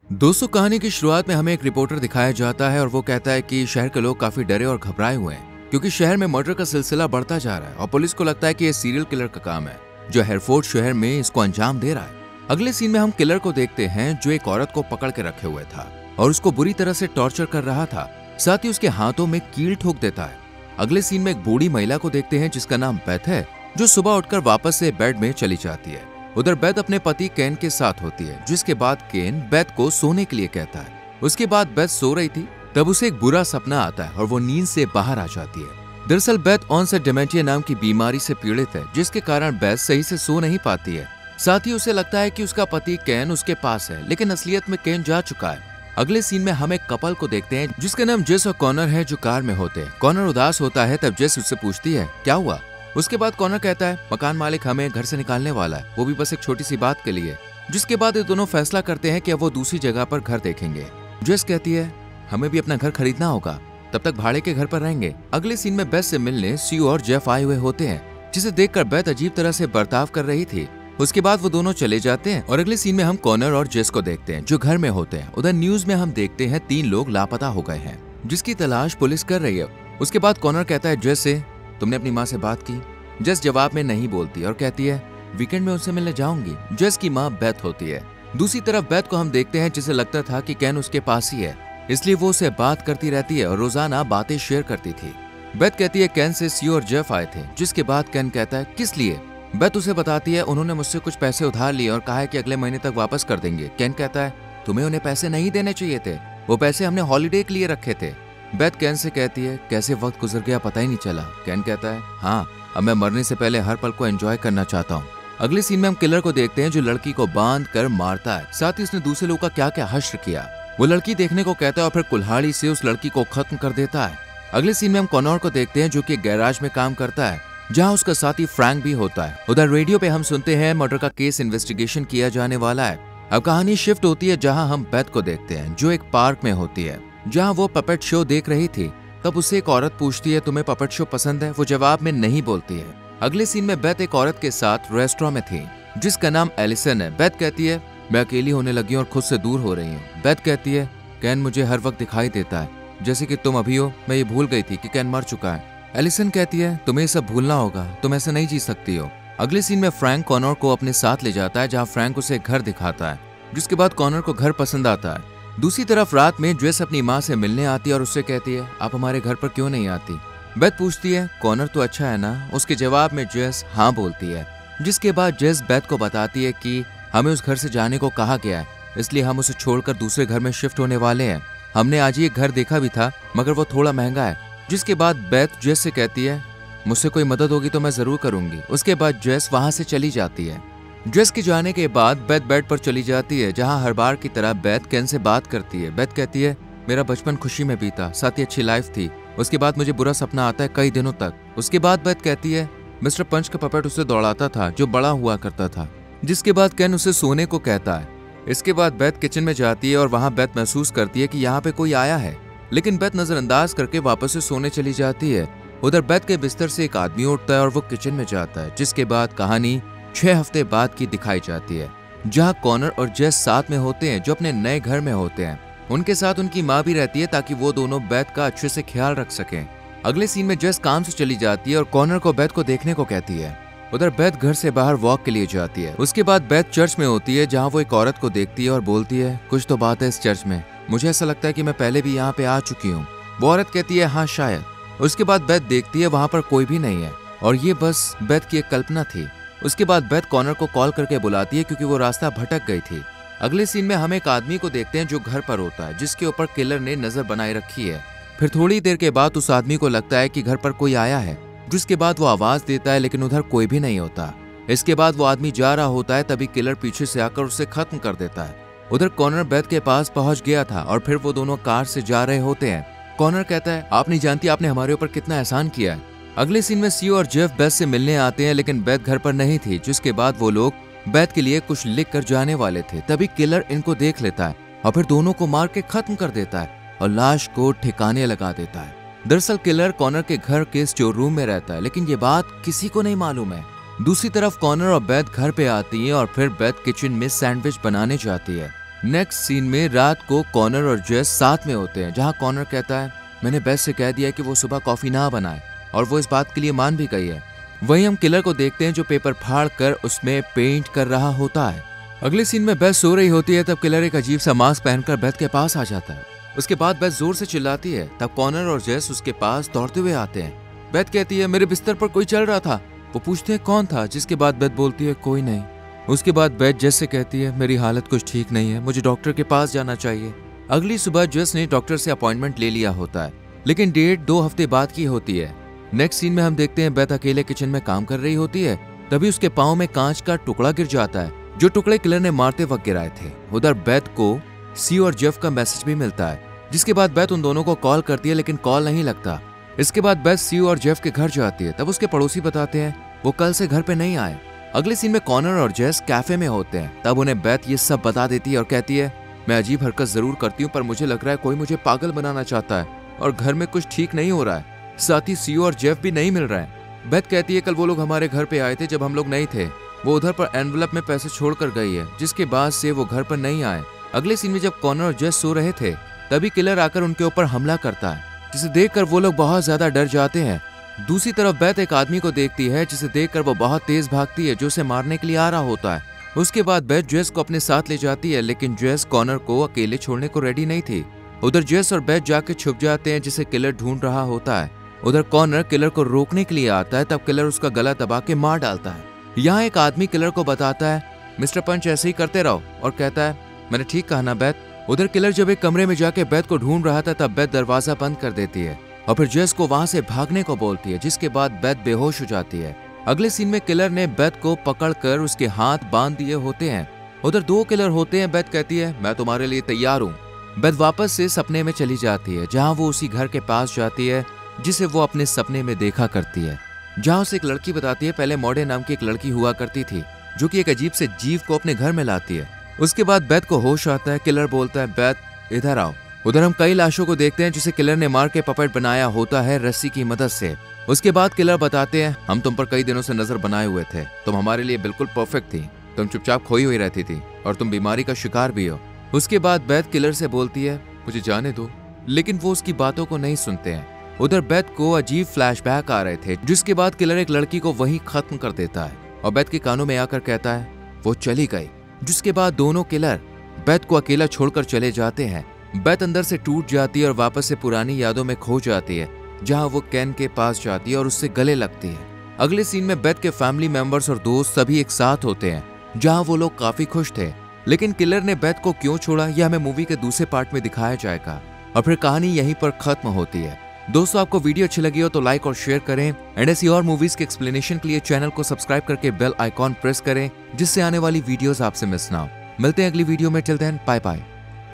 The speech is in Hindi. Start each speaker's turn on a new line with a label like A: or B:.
A: दोस्तों, कहानी की शुरुआत में हमें एक रिपोर्टर दिखाया जाता है और वो कहता है कि शहर के लोग काफी डरे और घबराए हुए हैं क्योंकि शहर में मर्डर का सिलसिला बढ़ता जा रहा है और पुलिस को लगता है कि ये सीरियल किलर का काम है जो हेरफोर्ड शहर में इसको अंजाम दे रहा है। अगले सीन में हम किलर को देखते हैं जो एक औरत को पकड़ के रखे हुए था और उसको बुरी तरह से टॉर्चर कर रहा था, साथ ही उसके हाथों में कील ठोक देता है। अगले सीन में एक बूढ़ी महिला को देखते हैं जिसका नाम बेथ है, जो सुबह उठकर वापस से बेड में चली जाती है। उधर बेथ अपने पति केन के साथ होती है, जिसके बाद केन बेथ को सोने के लिए कहता है। उसके बाद बेथ सो रही थी, तब उसे एक बुरा सपना आता है और वो नींद से बाहर आ जाती है। दरअसल बेथ ऑनसेट डिमेंशिया नाम की बीमारी से पीड़ित है, जिसके कारण बेथ सही से सो नहीं पाती है। साथ ही उसे लगता है कि उसका पति केन उसके पास है, लेकिन असलियत में केन जा चुका है। अगले सीन में हम एक कपल को देखते हैं जिसका नाम जेस और कॉनर है, जो कार में होते हैं। कॉनर उदास होता है, तब जेस उससे पूछती है क्या हुआ। उसके बाद कॉनर कहता है मकान मालिक हमें घर से निकालने वाला है, वो भी बस एक छोटी सी बात के लिए। जिसके बाद ये दोनों फैसला करते हैं कि अब वो दूसरी जगह पर घर देखेंगे। जेस कहती है हमें भी अपना घर खरीदना होगा, तब तक भाड़े के घर पर रहेंगे। अगले सीन में बेथ से मिलने स्यू और जेफ आए हुए होते हैं, जिसे देखकर बेथ अजीब तरह से बर्ताव कर रही थी। उसके बाद वो दोनों चले जाते हैं और अगले सीन में हम कॉनर और जेस को देखते हैं जो घर में होते हैं। उधर न्यूज में हम देखते हैं 3 लोग लापता हो गए हैं, जिसकी तलाश पुलिस कर रही है। उसके बाद कॉनर कहता है जेस से तुमने अपनी माँ से बात की। जेस जवाब में नहीं बोलती और कहती है वीकेंड में उनसे मिलने जाऊंगी। जेस की माँ बेथ होती है। दूसरी तरफ बेथ को हम देखते हैं जिसे लगता था कि केन उसके पास ही है, इसलिए वो उसे बात करती रहती है और रोजाना बातें शेयर करती थी। बेथ कहती है केन से स्यू और जेफ आए थे, जिसके बाद केन कहता है किस लिए। बेथ उसे बताती है उन्होंने मुझसे कुछ पैसे उधार लिए और कहा है कि अगले महीने तक वापस कर देंगे। केन कहता है तुम्हें उन्हें पैसे नहीं देने चाहिए थे, वो पैसे हमने हॉलीडे के लिए रखे थे। बेथ केन से कहती है कैसे वक्त गुजर गया पता ही नहीं चला। केन कहता है हाँ, अब मैं मरने से पहले हर पल को एंजॉय करना चाहता हूँ। अगले सीन में हम किलर को देखते हैं जो लड़की को बांध कर मारता है, साथ ही उसने दूसरे लोगों का क्या क्या हश्र किया वो लड़की देखने को कहता है और फिर कुल्हाड़ी से उस लड़की को खत्म कर देता है। अगले सीन में हम कॉनर को देखते हैं जो कि गैराज में काम करता है, जहाँ उसका साथी फ्रैंक भी होता है। उधर रेडियो पे हम सुनते हैं मर्डर का केस इन्वेस्टिगेशन किया जाने वाला है। अब कहानी शिफ्ट होती है जहाँ हम बेथ को देखते हैं जो एक पार्क में होती है, जहाँ वो पपेट शो देख रही थी। तब उससे एक औरत पूछती है तुम्हें पपेट शो पसंद है। वो जवाब में नहीं बोलती है। अगले सीन में बेथ एक औरत के साथ रेस्टोरेंट में थी जिसका नाम एलिसन है। बेथ कहती है मैं अकेली होने लगी और खुद से दूर हो रही हूँ। बेथ कहती है केन मुझे हर वक्त दिखाई देता है, जैसे कि तुम अभी हो। मैं ये भूल गई थी कि केन मर चुका है। एलिसन कहती है तुम्हें सब भूलना होगा, तुम ऐसे नहीं जी सकती हो। अगले सीन में फ्रैंक कॉनर को अपने साथ ले जाता है, जहाँ फ्रैंक उसे घर दिखाता है, जिसके बाद कॉनर को घर पसंद आता है। दूसरी तरफ रात में जेस अपनी माँ से मिलने आती है और उससे कहती है आप हमारे घर पर क्यों नहीं आती। बेथ पूछती है कॉनर तो अच्छा है ना। उसके जवाब में जेस हाँ बोलती है, जिसके बाद जेस बेथ को बताती है कि हमें उस घर से जाने को कहा गया है, इसलिए हम उसे छोड़कर दूसरे घर में शिफ्ट होने वाले हैं। हमने आज ही एक घर देखा भी था, मगर वो थोड़ा महंगा है। जिसके बाद बेथ जेस से कहती है मुझसे कोई मदद होगी तो मैं जरूर करूंगी। उसके बाद जेस वहां से चली जाती है। जेस के जाने के बाद बेथ बेड पर चली जाती है, जहां हर बार की तरह बेथ केन से बात करती है। बेथ कहती है मेरा बचपन खुशी में बीता, साथ ही अच्छी लाइफ थी। उसके बाद मुझे बुरा सपना आता है कई दिनों तक। उसके बाद बेथ कहती है मिस्टर पंच का पपेट उसे दौड़ाता था जो बड़ा हुआ करता था। जिसके बाद केन उसे सोने को कहता है। इसके बाद बेथ किचन में जाती है और वहां बेथ महसूस करती है कि यहाँ पे कोई आया है, लेकिन बेथ नजरअंदाज करके वापस से सोने चली जाती है। उधर बेथ के बिस्तर से एक आदमी उठता है और वो किचन में जाता है। जिसके बाद कहानी 6 हफ्ते बाद की दिखाई जाती है, जहाँ कॉनर और जेस साथ में होते हैं जो अपने नए घर में होते हैं। उनके साथ उनकी माँ भी रहती है ताकि वो दोनों बेथ का अच्छे से ख्याल रख सकें। अगले सीन में जेस काम से चली जाती है और कॉनर को बेथ को देखने को कहती है। उधर बेथ घर से बाहर वॉक के लिए जाती है। उसके बाद बेथ चर्च में होती है, जहाँ वो एक औरत को देखती है और बोलती है कुछ तो बात है इस चर्च में, मुझे ऐसा लगता है कि मैं पहले भी यहाँ पे आ चुकी हूँ। वो औरत कहती है हाँ शायद। उसके बाद बेथ देखती है वहां पर कोई भी नहीं है और ये बस बेथ की एक कल्पना थी। उसके बाद बेथ कॉनर को कॉल करके बुलाती है क्योंकि वो रास्ता भटक गई थी। अगले सीन में हम एक आदमी को देखते हैं जो घर पर होता है, जिसके ऊपर किलर ने नजर बनाए रखी है। फिर थोड़ी देर के बाद उस आदमी को लगता है कि घर पर कोई आया है, जिसके बाद वो आवाज देता है लेकिन उधर कोई भी नहीं होता। इसके बाद वो आदमी जा रहा होता है, तभी किलर पीछे से आकर उसे खत्म कर देता है। उधर कॉनर बेथ के पास पहुंच गया था और फिर वो दोनों कार से जा रहे होते हैं। कॉनर कहता है आप नहीं जानती आपने हमारे ऊपर कितना एहसान किया है। अगले सीन में स्यू और जेफ बेथ से मिलने आते हैं, लेकिन बेथ घर पर नहीं थी। जिसके बाद वो लोग बेथ के लिए कुछ लिख कर जाने वाले थे, तभी किलर इनको देख लेता है और फिर दोनों को मार के खत्म कर देता है और लाश को ठिकाने लगा देता है। दरअसल किलर कॉनर के घर के स्टोर रूम में रहता है, लेकिन ये बात किसी को नहीं मालूम है। दूसरी तरफ कॉनर और बेथ घर पे आती है और फिर बेथ किचन में सैंडविच बनाने जाती है। नेक्स्ट सीन में रात को कॉनर और जेस साथ में होते हैं, जहां कॉनर कहता है मैंने बेस से कह दिया कि वो सुबह कॉफी ना बनाए और वो इस बात के लिए मान भी गई है। वहीं हम किलर को देखते हैं जो पेपर फाड़ कर उसमें पेंट कर रहा होता है। अगले सीन में बेस सो रही होती है, तब किलर एक अजीब सा मास्क पहनकर बेथ के पास आ जाता है। उसके बाद बेथ जोर से चिल्लाती है, तब कॉनर और जेस उसके पास दौड़ते हुए आते हैं। बेथ कहती है मेरे बिस्तर पर कोई चल रहा था। वो पूछते हैं कौन था, जिसके बाद बेथ बोलती है कोई नहीं। उसके बाद बेथ जेस से कहती है मेरी हालत कुछ ठीक नहीं है, मुझे डॉक्टर के पास जाना चाहिए। अगली सुबह जेस ने डॉक्टर से अपॉइंटमेंट ले लिया होता है, लेकिन डेट 2 हफ्ते बाद की होती है। नेक्स्ट सीन में हम देखते हैं बेथ अकेले किचन में काम कर रही होती है, तभी उसके पाँव में कांच का टुकड़ा गिर जाता है, जो टुकड़े किलर ने मारते वक्त गिराए थे। उधर बेथ को सी और जेफ का मैसेज भी मिलता है, जिसके बाद बेथ उन दोनों को कॉल करती है, लेकिन कॉल नहीं लगता। इसके बाद बेथ सी और जेफ के घर जाती है, तब उसके पड़ोसी बताते हैं वो कल से घर पे नहीं आए। अगले सीन में कॉनर और जेस कैफे में होते हैं, तब उन्हें बेथ ये सब बता देती है और कहती है मैं अजीब हरकत जरूर करती हूँ, पर मुझे लग रहा है कोई मुझे पागल बनाना चाहता है और घर में कुछ ठीक नहीं हो रहा है। साथ ही सी और जेफ भी नहीं मिल रहा है। बेथ कहती है कल वो लोग हमारे घर पे आए थे जब हम लोग नहीं थे, वो उधर पर एनवलप में पैसे छोड़कर गई है, जिसके बाद से वो घर पर नहीं आए। अगले सीन में जब कॉनर और जेस सो रहे थे, तभी किलर आकर उनके ऊपर हमला करता है, जिसे देखकर वो लोग बहुत ज्यादा डर जाते हैं। दूसरी तरफ बेथ एक आदमी को देखती है, जिसे देखकर वो बहुत तेज भागती है, जो उसे मारने के लिए आ रहा होता है। उसके बाद बेथ जेस को अपने साथ ले जाती है, लेकिन जेस कॉनर को अकेले छोड़ने को रेडी नहीं थी। उधर जेस और बेथ जाके छुप जाते हैं, जिसे किलर ढूंढ रहा होता है। उधर कॉनर किलर को रोकने के लिए आता है, तब किलर उसका गला दबा के मार डालता है। यहाँ एक आदमी किलर को बताता है मिस्टर पंच ऐसे ही करते रहो, और कहता है मैंने ठीक कहा ना बेथ। उधर किलर जब एक कमरे में जाके बेथ को ढूंढ रहा था, तब बेथ दरवाजा बंद कर देती है और फिर जेस को वहां से भागने को बोलती है, जिसके बाद बेथ बेहोश हो जाती है। अगले सीन में किलर ने बेथ को पकड़कर उसके हाथ बांध दिए होते हैं। उधर 2 किलर होते हैं। बेथ कहती है मैं तुम्हारे लिए तैयार हूँ। बेथ वापस से सपने में चली जाती है, जहाँ वो उसी घर के पास जाती है जिसे वो अपने सपने में देखा करती है, जहाँ उसे एक लड़की बताती है पहले मॉडे नाम की एक लड़की हुआ करती थी, जो कि एक अजीब से जीव को अपने घर में लाती है। उसके बाद बेथ को होश आता है। किलर बोलता है बेथ इधर आओ। उधर हम कई लाशों को देखते हैं, जिसे किलर ने मार के पपेट बनाया होता है रस्सी की मदद से। उसके बाद किलर बताते हैं हम तुम पर कई दिनों से नजर बनाए हुए थे, तुम हमारे लिए बिल्कुल परफेक्ट थी, तुम चुपचाप खोई हुई रहती थी और तुम बीमारी का शिकार भी हो। उसके बाद बेथ किलर से बोलती है मुझे जाने दो, लेकिन वो उसकी बातों को नहीं सुनते हैं। उधर बेथ को अजीब फ्लैशबैक आ रहे थे, जिसके बाद किलर एक लड़की को वहीं खत्म कर देता है और बेथ के कानों में आकर कहता है वो चली गई। जिसके बाद दोनों किलर बेथ को अकेला छोड़कर चले जाते हैं। बेथ अंदर से टूट जाती है और वापस से पुरानी यादों में खो जाती है, जहां वो केन के पास जाती है और उससे गले लगती है। अगले सीन में बेथ के फैमिली मेंबर्स और दोस्त सभी एक साथ होते हैं, जहां वो लोग काफी खुश थे। लेकिन किलर ने बेथ को क्यों छोड़ा, यह हमें मूवी के दूसरे पार्ट में दिखाया जाएगा और फिर कहानी यहीं पर खत्म होती है। दोस्तों आपको वीडियो अच्छी लगी हो तो लाइक और शेयर करें, एंड ऐसी और मूवीज के एक्सप्लेनेशन के लिए चैनल को सब्सक्राइब करके बेल आइकॉन प्रेस करें, जिससे आने वाली वीडियोस आपसे मिस ना हो। मिलते हैं अगली वीडियो में, टिल देन बाय बाय।